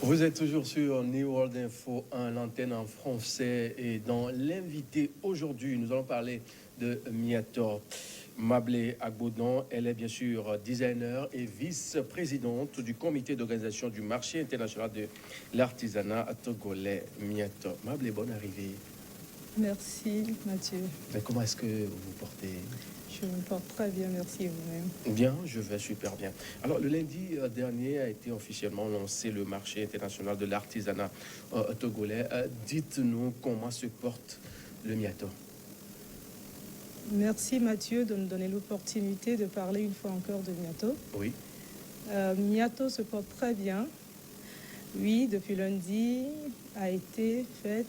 Vous êtes toujours sur New World Info 1, l'antenne en français. Et dans l'invité aujourd'hui, nous allons parler de Miator Mablé Agboudon. Elle est bien sûr designer et vice-présidente du comité d'organisation du marché international de l'artisanat togolais. Miator Mablé, bonne arrivée. Merci Mathieu. Mais comment est-ce que vous vous portez? Je me porte très bien, merci et vous-même. Bien, je vais super bien. Alors, le lundi dernier a été officiellement lancé le marché international de l'artisanat togolais. Dites-nous comment se porte le Miato. Merci Mathieu de me donner l'opportunité de parler une fois encore de Miato. Oui. Miato se porte très bien. Oui, depuis lundi a été faite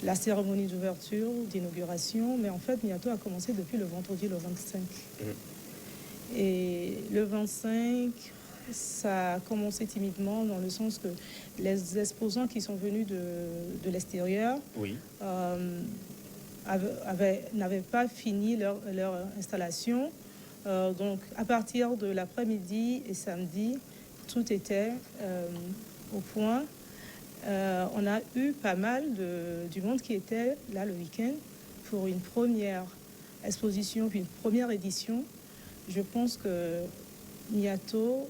la cérémonie d'ouverture, d'inauguration, mais en fait, Miato a commencé depuis le vendredi, le 25. Et le 25, ça a commencé timidement dans le sens que les exposants qui sont venus de l'extérieur Oui. n'avaient pas fini leur installation. Donc, à partir de l'après-midi et samedi, tout était au point. On a eu pas mal du monde qui était là le week-end pour une première exposition, puis une première édition. Je pense que Miato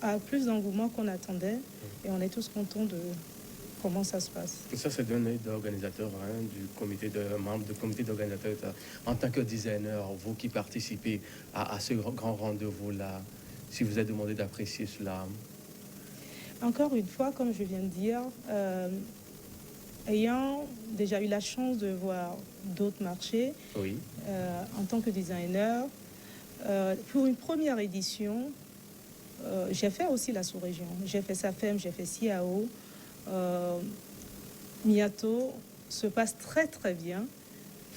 a plus d'engouement qu'on attendait et on est tous contents de comment ça se passe. Ça, c'est d'un œil d'organisateur, du comité de membres du comité d'organisateur. En tant que designer, vous qui participez à ce grand rendez-vous-là, si vous êtes demandé d'apprécier cela. Encore une fois, comme je viens de dire, ayant déjà eu la chance de voir d'autres marchés, Oui. En tant que designer, pour une première édition, j'ai fait aussi la sous-région. J'ai fait SAFEM, j'ai fait CIAO. Miato se passe très très bien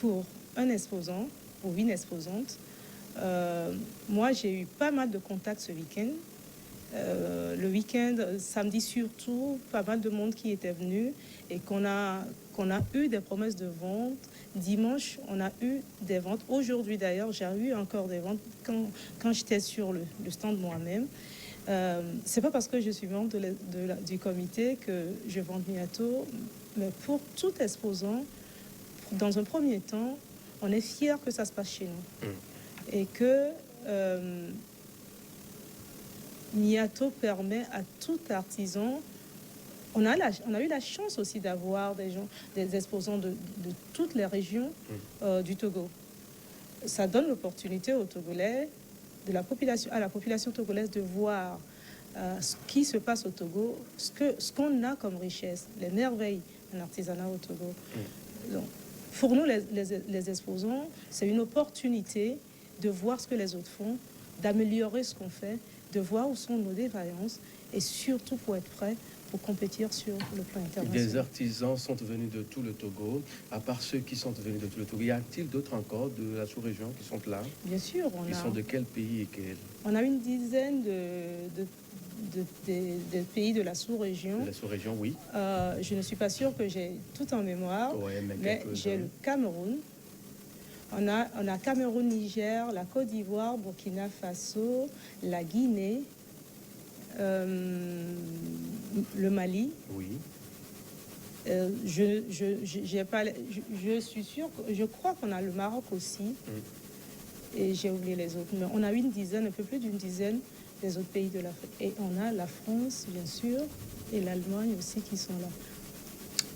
pour un exposant, pour une exposante. Moi, j'ai eu pas mal de contacts ce week-end. Le week-end, samedi surtout, pas mal de monde qui était venu et qu'on a eu des promesses de vente. Dimanche, on a eu des ventes. Aujourd'hui d'ailleurs, j'ai eu encore des ventes quand j'étais sur le stand moi-même. C'est pas parce que je suis membre du comité que je vends Miato, mais pour tout exposant, dans un premier temps, on est fiers que ça se passe chez nous. Et que Miato permet à tout artisan. On a eu la chance aussi d'avoir des exposants de toutes les régions du Togo. Ça donne l'opportunité aux Togolais, à la population togolaise de voir ce qui se passe au Togo, ce qu'on a comme richesse, les merveilles en artisanat au Togo. Donc, pour nous, les exposants, c'est une opportunité de voir ce que les autres font, d'améliorer ce qu'on fait, de voir où sont nos défaillances et surtout pour être prêt pour compétir sur le plan international. Des artisans sont venus de tout le Togo. À part ceux qui sont venus de tout le Togo, y a-t-il d'autres encore de la sous-région qui sont là? Bien sûr. Ils sont de quel pays et quel? On a une dizaine de pays de la sous-région. De la sous-région, oui. Je ne suis pas sûre que j'ai tout en mémoire, mais j'ai le Cameroun. On a Cameroun, Niger, la Côte d'Ivoire, Burkina Faso, la Guinée, le Mali. Oui. Je suis sûre, je crois qu'on a le Maroc aussi. Et j'ai oublié les autres. Mais on a une dizaine, un peu plus d'une dizaine des autres pays de l'Afrique. Et on a la France, bien sûr, et l'Allemagne aussi qui sont là.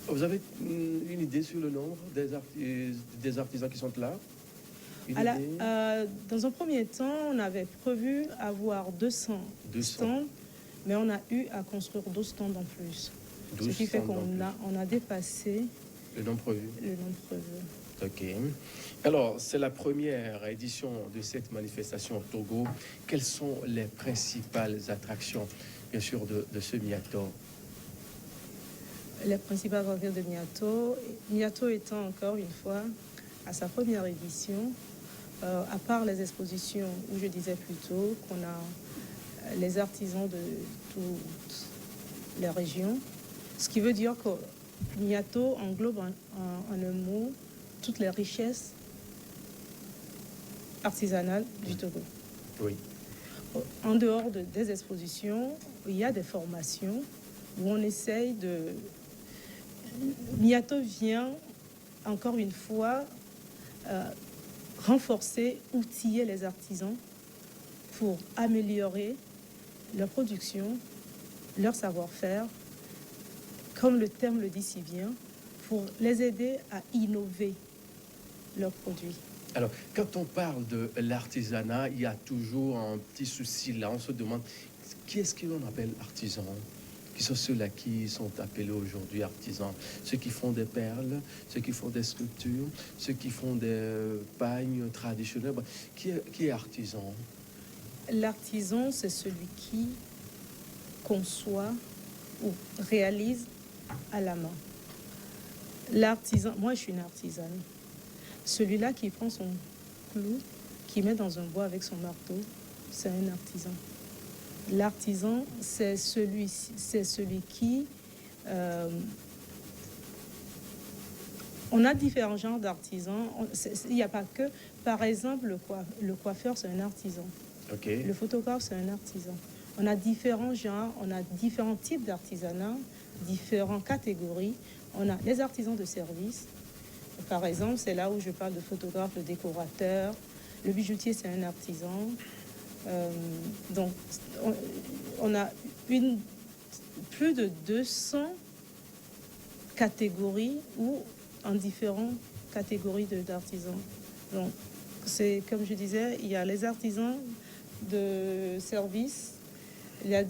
Vous avez une idée sur le nombre des artisans qui sont là? Dans un premier temps, on avait prévu avoir 200 stands, mais on a eu à construire 12 stands en plus. Ce qui fait qu'on a dépassé le nombre prévu. Ok. Alors, c'est la première édition de cette manifestation au Togo. Quelles sont les principales attractions, bien sûr, de ce Miato? Les principales attractions de Miato. Miato étant encore une fois à sa première édition, à part les expositions où je disais plus tôt qu'on a les artisans de toutes les régions, ce qui veut dire que Miato englobe en un mot toutes les richesses artisanales du Togo. Oui. En dehors des expositions, il y a des formations où on essaye de... Miato vient, encore une fois, renforcer, outiller les artisans pour améliorer leur production, leur savoir-faire, comme le terme le dit si bien, pour les aider à innover leurs produits. Alors, quand on parle de l'artisanat, il y a toujours un petit souci là. On se demande qui est-ce qu'on appelle artisan? Qui sont ceux-là qui sont appelés aujourd'hui artisans? Ceux qui font des perles, ceux qui font des sculptures, ceux qui font des pagnes traditionnels. Qui est artisan? L'artisan, c'est celui qui conçoit ou réalise à la main. L'artisan, moi je suis une artisane. Celui-là qui prend son clou, qui met dans un bois avec son marteau, c'est un artisan. L'artisan, c'est celui qui... on a différents genres d'artisans. Il n'y a pas que... Par exemple, le coiffeur, c'est un artisan. Okay. Le photographe, c'est un artisan. On a différents genres, on a différents types d'artisanat, différentes catégories. On a les artisans de service. Par exemple, c'est là où je parle de photographe, le décorateur. Le bijoutier, c'est un artisan. Donc, on a plus de 200 catégories ou en différentes catégories d'artisans. Donc, c'est comme je disais, il y a les artisans de service, il y a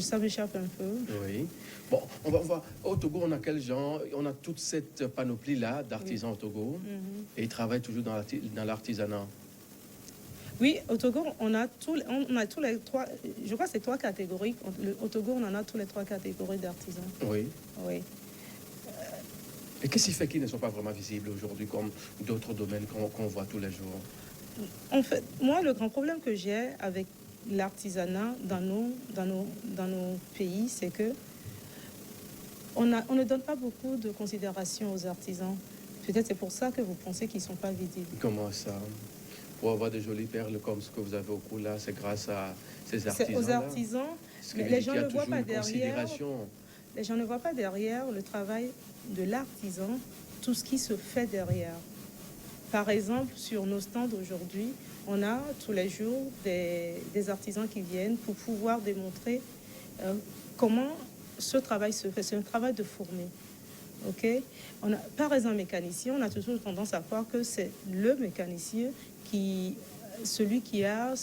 ça m'échappe un peu. Oui. Bon, on va voir. Au Togo, on a quel genre? On a toute cette panoplie-là d'artisans au Togo. Et ils travaillent toujours dans l'artisanat. Oui, au Togo, on a tous les trois, je crois que c'est trois catégories. Au Togo, on en a tous les trois catégories d'artisans. Oui. Oui. Et qu'est-ce qui fait qu'ils ne sont pas vraiment visibles aujourd'hui comme d'autres domaines qu'on voit tous les jours? En fait, moi, le grand problème que j'ai avec l'artisanat dans nos pays, c'est que on ne donne pas beaucoup de considération aux artisans. Peut-être c'est pour ça que vous pensez qu'ils ne sont pas visibles. Comment ça? Pour avoir de jolies perles comme ce que vous avez au cou là, c'est grâce à ces artisans-là? Aux artisans, les gens ne voient pas derrière. Les gens ne voient pas derrière le travail de l'artisan, tout ce qui se fait derrière. Par exemple, sur nos stands aujourd'hui, on a tous les jours des artisans qui viennent pour pouvoir démontrer comment ce travail se fait. C'est un travail de fourmi. Okay? Par exemple, mécanicien, on a toujours tendance à croire que c'est le mécanicien celui qui a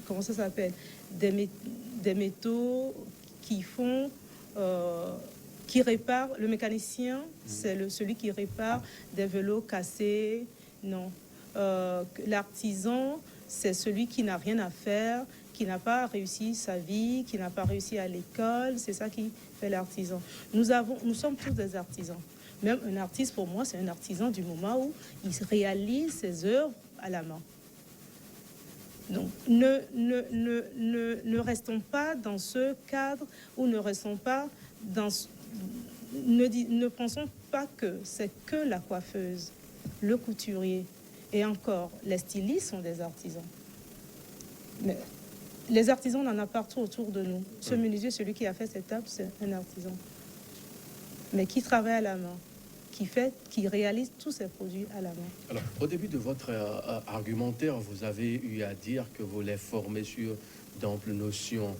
comment ça s'appelle, des métaux qui font... qui répare, le mécanicien, c'est celui qui répare des vélos cassés. Non. L'artisan, c'est celui qui n'a rien à faire, qui n'a pas réussi sa vie, qui n'a pas réussi à l'école. C'est ça qui fait l'artisan. Nous sommes tous des artisans. Même un artiste, pour moi, c'est un artisan du moment où il réalise ses œuvres à la main. Donc, ne restons pas dans ce cadre ou ne restons pas dans... Ne pensons pas que c'est que la coiffeuse, le couturier et encore les stylistes sont des artisans. Mais les artisans, on en a partout autour de nous. Ce menuisier, celui qui a fait cette table, c'est un artisan. Mais qui travaille à la main, qui réalise tous ses produits à la main. Alors, au début de votre argumentaire, vous avez eu à dire que vous les formez sur d'amples notions.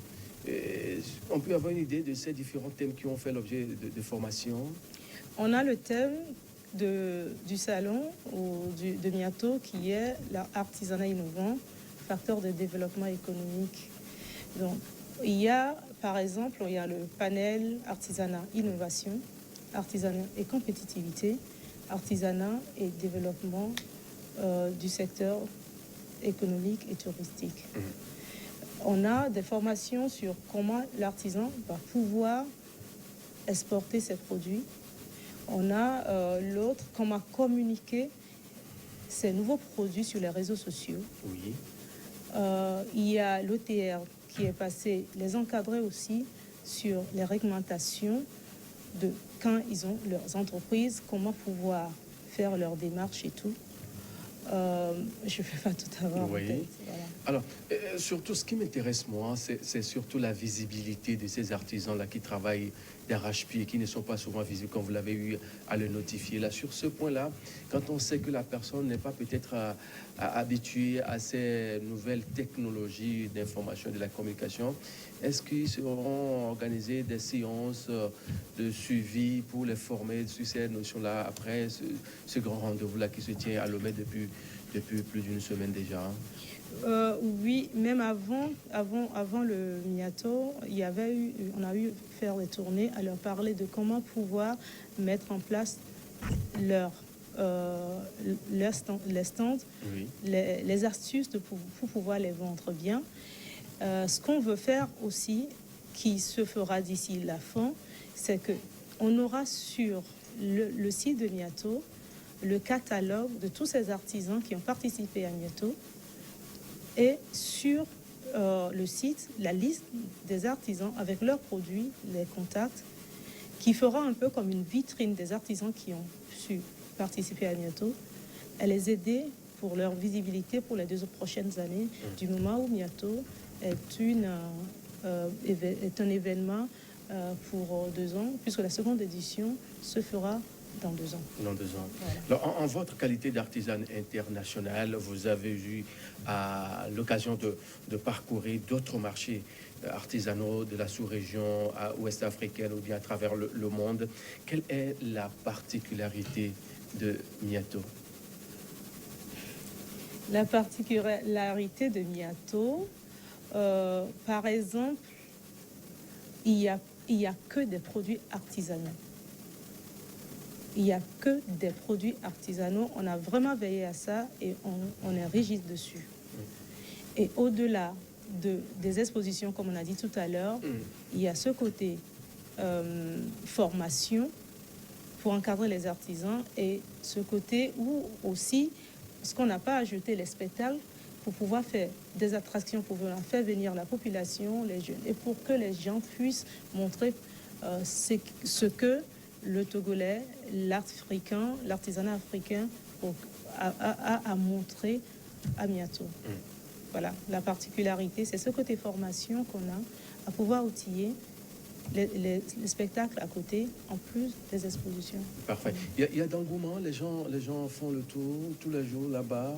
On peut avoir une idée de ces différents thèmes qui ont fait l'objet de formation? On a le thème du salon ou de Miato qui est l'artisanat innovant, facteur de développement économique. Donc, il y a, par exemple, il y a le panel artisanat innovation, artisanat et compétitivité, artisanat et développement du secteur économique et touristique. On a des formations sur comment l'artisan va pouvoir exporter ses produits. On a l'autre, comment communiquer ces nouveaux produits sur les réseaux sociaux. Oui. Il y a l'OTR qui est passé, les encadrer aussi sur les réglementations de quand ils ont leurs entreprises, comment pouvoir faire leurs démarches et tout. Je ne vais pas tout avoir en Oui. tête. Voilà. Alors, surtout, ce qui m'intéresse, moi, c'est surtout la visibilité de ces artisans-là qui travaillent d'arrache-pied, qui ne sont pas souvent visibles, comme vous l'avez eu à le notifier. Là, sur ce point-là, quand on sait que la personne n'est pas peut-être habituée à ces nouvelles technologies d'information et de la communication, est-ce qu'ils seront organisés des séances de suivi pour les former sur ces notions-là après ce grand rendez-vous-là qui se tient à Lomé depuis plus d'une semaine déjà? Oui, même avant le Miato, on a eu faire des tournées à leur parler de comment pouvoir mettre en place leur, les stands, Oui. les astuces pour pouvoir les vendre bien. Ce qu'on veut faire aussi, qui se fera d'ici la fin, c'est que on aura sur le site de Miato le catalogue de tous ces artisans qui ont participé à Miato et sur le site la liste des artisans avec leurs produits, les contacts, qui fera un peu comme une vitrine des artisans qui ont su participer à Miato et les aider pour leur visibilité pour les 2 prochaines années, du moment où Miato est un événement pour 2 ans, puisque la seconde édition se fera dans 2 ans. Dans 2 ans. Voilà. Alors, en votre qualité d'artisane internationale, vous avez eu l'occasion de parcourir d'autres marchés artisanaux de la sous-région ouest africaine ou bien à travers le monde. Quelle est la particularité de Miato? La particularité de Miato, par exemple, il y a que des produits artisanaux. Il n'y a que des produits artisanaux. On a vraiment veillé à ça et on est rigide dessus. Et au-delà des expositions, comme on a dit tout à l'heure, il y a ce côté formation pour encadrer les artisans et ce côté où aussi, ce qu'on n'a pas ajouté, les spectacles, pour pouvoir faire des attractions, pour faire venir la population, les jeunes, et pour que les gens puissent montrer ce que le Togolais, l'Africain, l'artisanat africain a montré à Miato. Voilà, la particularité, c'est ce côté formation qu'on a, à pouvoir outiller les spectacles à côté, en plus des expositions. Parfait. Il y a d'engouement, les gens font le tour tous les jours là-bas.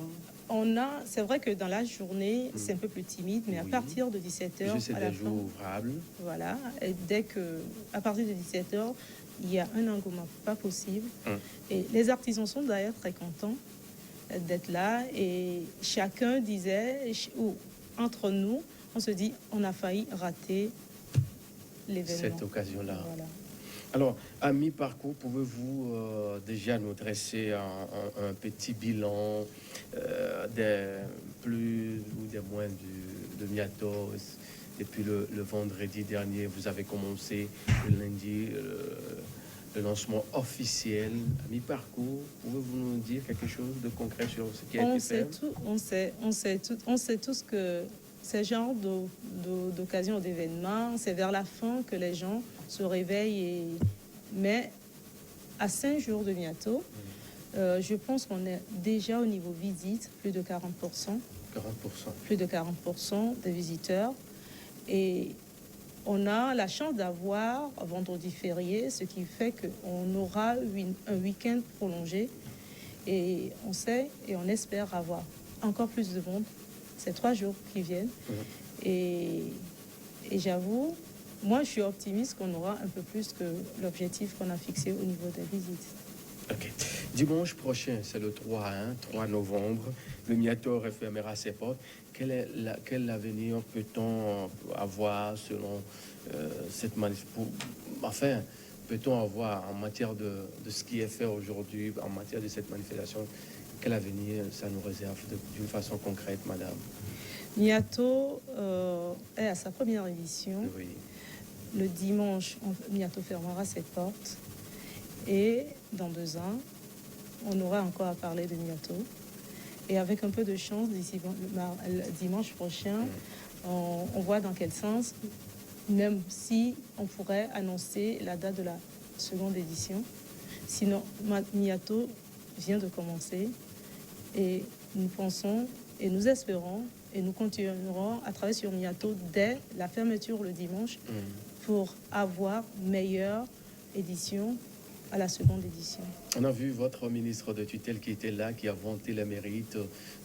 C'est vrai que dans la journée, c'est un peu plus timide, mais Oui. à partir de 17h, C'est des jours ouvrables. Voilà, et à partir de 17h, il y a un engouement pas possible. Et les artisans sont d'ailleurs très contents d'être là. Et chacun disait, ou entre nous, on se dit, on a failli rater l'événement. Cette occasion-là. Voilà. Alors, à mi-parcours, pouvez-vous déjà nous dresser un petit bilan des plus ou des moins de Miato? Depuis le vendredi dernier, vous avez commencé le lundi le lancement officiel. À mi-parcours, pouvez-vous nous dire quelque chose de concret sur ce qui a été fait? On sait tous que ces genres d'occasions, d'événements, c'est vers la fin que les gens se réveillent. Mais à 5 jours de Miato, je pense qu'on est déjà au niveau visite, plus de 40%. 40%. Plus de 40% des visiteurs. Et on a la chance d'avoir vendredi férié, ce qui fait qu'on aura un week-end prolongé. Et on sait et on espère avoir encore plus de monde ces 3 jours qui viennent. Et j'avoue, moi je suis optimiste qu'on aura un peu plus que l'objectif qu'on a fixé au niveau des visites. Ok. Dimanche prochain, c'est le 3 novembre. Le Miato refermera ses portes. Quel avenir peut-on avoir selon cette manifestation? Enfin, peut-on avoir en matière de ce qui est fait aujourd'hui, en matière de cette manifestation, quel avenir ça nous réserve d'une façon concrète, madame? Miato est à sa première édition. Oui. Le dimanche, Miato fermera ses portes. Et dans 2 ans, on aura encore à parler de Miato. Et avec un peu de chance, d'ici le dimanche prochain, on voit dans quel sens, même si on pourrait annoncer la date de la seconde édition. Sinon, Miato vient de commencer Et nous pensons et nous espérons et nous continuerons à travailler sur Miato dès la fermeture le dimanche pour avoir meilleure édition à la seconde édition. On a vu votre ministre de tutelle qui était là, qui a vanté les mérites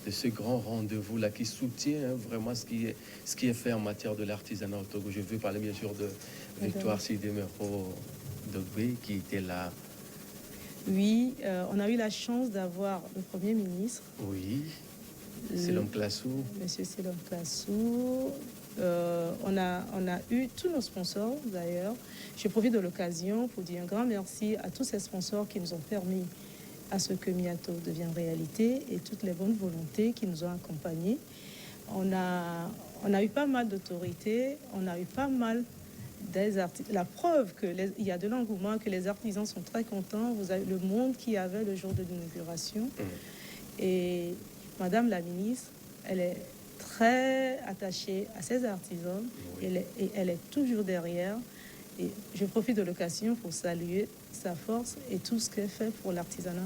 de ce grand rendez-vous-là, qui soutient vraiment ce qui est fait en matière de l'artisanat au Togo. Je veux parler bien sûr de Victoire Sidemero Dogbe qui était là. Oui, on a eu la chance d'avoir le Premier ministre. Oui, Selom Klassou. Monsieur Selom Klassou. On a eu tous nos sponsors d'ailleurs. Je profite de l'occasion pour dire un grand merci à tous ces sponsors qui nous ont permis à ce que Miato devienne réalité et toutes les bonnes volontés qui nous ont accompagnés. On a eu pas mal d'autorités, on a eu pas mal des artisans. La preuve qu'il y a de l'engouement, que les artisans sont très contents. Vous avez le monde qui avait le jour de l'inauguration. Et Madame la ministre, elle est très attachée à ses artisans et elle est toujours derrière. Et je profite de l'occasion pour saluer sa force et tout ce qu'elle fait pour l'artisanat.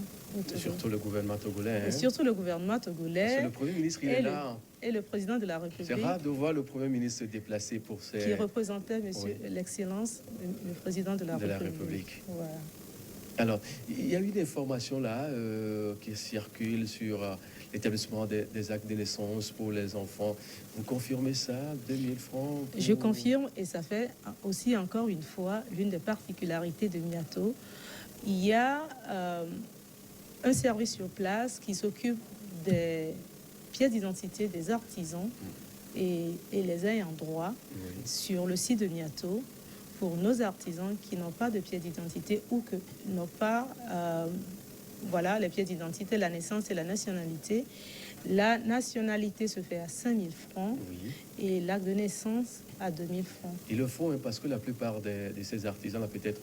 Et surtout le gouvernement togolais. Et surtout le gouvernement togolais. Le Premier ministre, il est là. Et le président de la République. C'est rare de voir le Premier ministre se déplacer pour ces... Qui représentait l'excellence, le président de la République. Voilà. Alors, il y a eu des informations là qui circulent sur l'établissement des actes de naissance pour les enfants. Vous confirmez ça, 2000 francs pour... Je confirme, et ça fait aussi encore une fois l'une des particularités de Miato. Il y a un service sur place qui s'occupe des pièces d'identité des artisans et les ayants droit sur le site de Miato pour nos artisans qui n'ont pas de pièces d'identité ou que n'ont pas les pièces d'identité, la naissance et la nationalité. La nationalité se fait à 5 000 francs et l'acte de naissance à 2 000 francs. Ils le font parce que la plupart de ces artisans, peut-être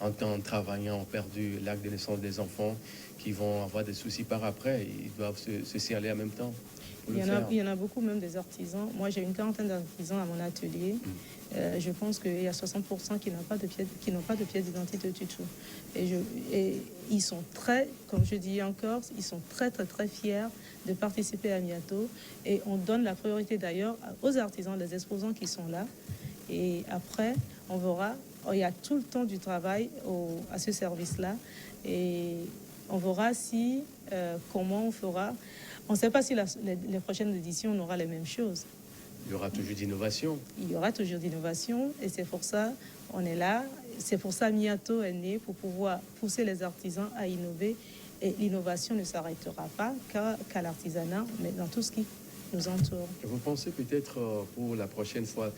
en temps travaillant, ont perdu l'acte de naissance des enfants qui vont avoir des soucis par après. Ils doivent se signaler en même temps. Il y en a beaucoup, même des artisans. Moi, j'ai une quarantaine d'artisans à mon atelier. Je pense qu'il y a 60% qui n'ont pas de pièces d'identité du tout. Et ils sont très, comme je dis encore, ils sont très, très, très fiers de participer à Miato. Et on donne la priorité d'ailleurs aux artisans, les exposants qui sont là. Et après, on verra, il y a tout le temps du travail à ce service-là. Et on verra comment on fera. On ne sait pas si les prochaines éditions, on aura les mêmes choses. Il y aura toujours d'innovation. Il y aura toujours d'innovation et c'est pour ça on est là. C'est pour ça Miato est né, pour pouvoir pousser les artisans à innover. Et l'innovation ne s'arrêtera pas qu'à l'artisanat, mais dans tout ce qui nous entoure. Vous pensez peut-être pour la prochaine fois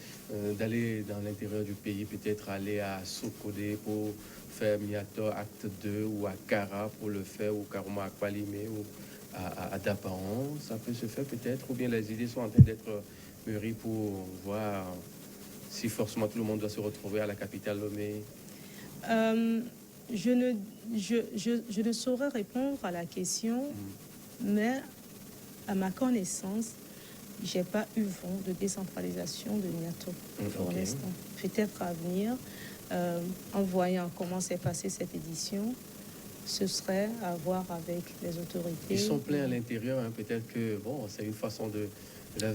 d'aller dans l'intérieur du pays, peut-être aller à Sokodé pour faire Miato Acte 2 ou à Kara pour le faire, ou Karuma à Kwalimé ou à Dapaon, ça peut se faire peut-être, ou bien les idées sont en train d'être mûries pour voir si forcément tout le monde doit se retrouver à la capitale Lomé. Je ne saurais répondre à la question, mais à ma connaissance, je n'ai pas eu vent de décentralisation de Miato pour l'instant. Peut-être à venir, en voyant comment s'est passée cette édition, ce serait à voir avec les autorités. Ils sont pleins à l'intérieur, peut-être que c'est une façon de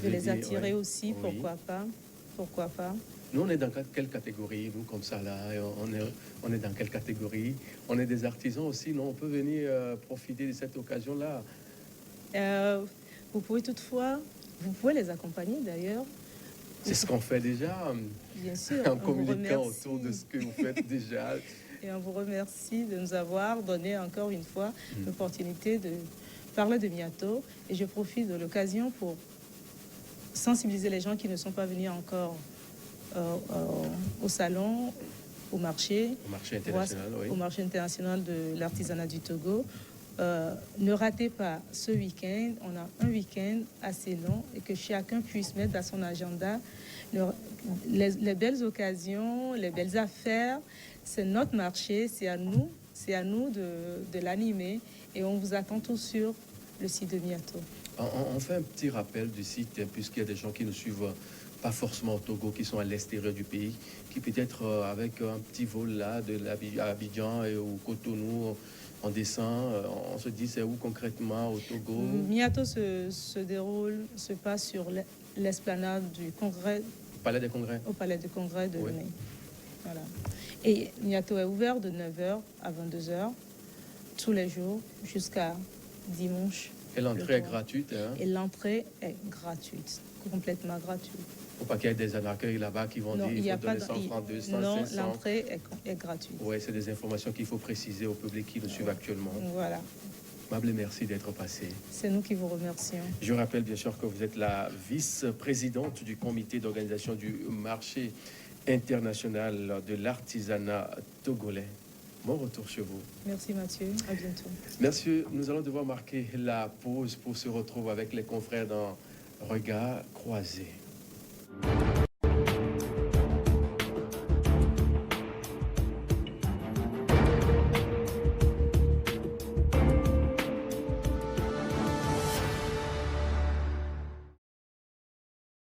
les attirer aussi, pourquoi pas. Nous, on est dans quelle catégorie, nous, comme ça, là? On est dans quelle catégorie? On est des artisans aussi, non? On peut venir profiter de cette occasion-là? Vous pouvez toutefois, vous pouvez les accompagner d'ailleurs. C'est ce qu'on fait déjà, bien sûr, en communiquant autour de ce que vous faites déjà. Et on vous remercie de nous avoir donné encore une fois l'opportunité de parler de Miato. Et je profite de l'occasion pour sensibiliser les gens qui ne sont pas venus encore au salon, au marché international, au marché international de l'artisanat du Togo. Ne ratez pas ce week-end. On a un week-end assez long et que chacun puisse mettre dans son agenda les belles occasions, les belles affaires. C'est notre marché, c'est à nous de l'animer et on vous attend tous sur le site de Miato. On fait un petit rappel du site, puisqu'il y a des gens qui ne suivent pas forcément au Togo, qui sont à l'extérieur du pays, qui peut-être avec un petit vol là, de Abidjan et au Cotonou, on descend, on se dit c'est où concrètement au Togo? Miato se passe sur l'esplanade du Congrès, Palais des Congrès. au Palais du Congrès de Oui. Lomé. Voilà. Et Miato est ouvert de 9h à 22h tous les jours jusqu'à dimanche. Et l'entrée est soir. gratuite. Hein? Et l'entrée est gratuite, complètement gratuite. Faut pas qu'il y ait des anarcheurs là-bas qui vont Non, dire il n'y a faut pas donner 100 francs, 200, non, 500. l'entrée est gratuite. Oui, c'est des informations qu'il faut préciser au public qui nous suit actuellement. Voilà. Mable, merci d'être passé. C'est nous qui vous remercions. Je rappelle bien sûr que vous êtes la vice-présidente du comité d'organisation du marché international de l'artisanat togolais. Bon retour chez vous. Merci Mathieu, à bientôt. Merci, nous allons devoir marquer la pause pour se retrouver avec les confrères dans Regard croisé.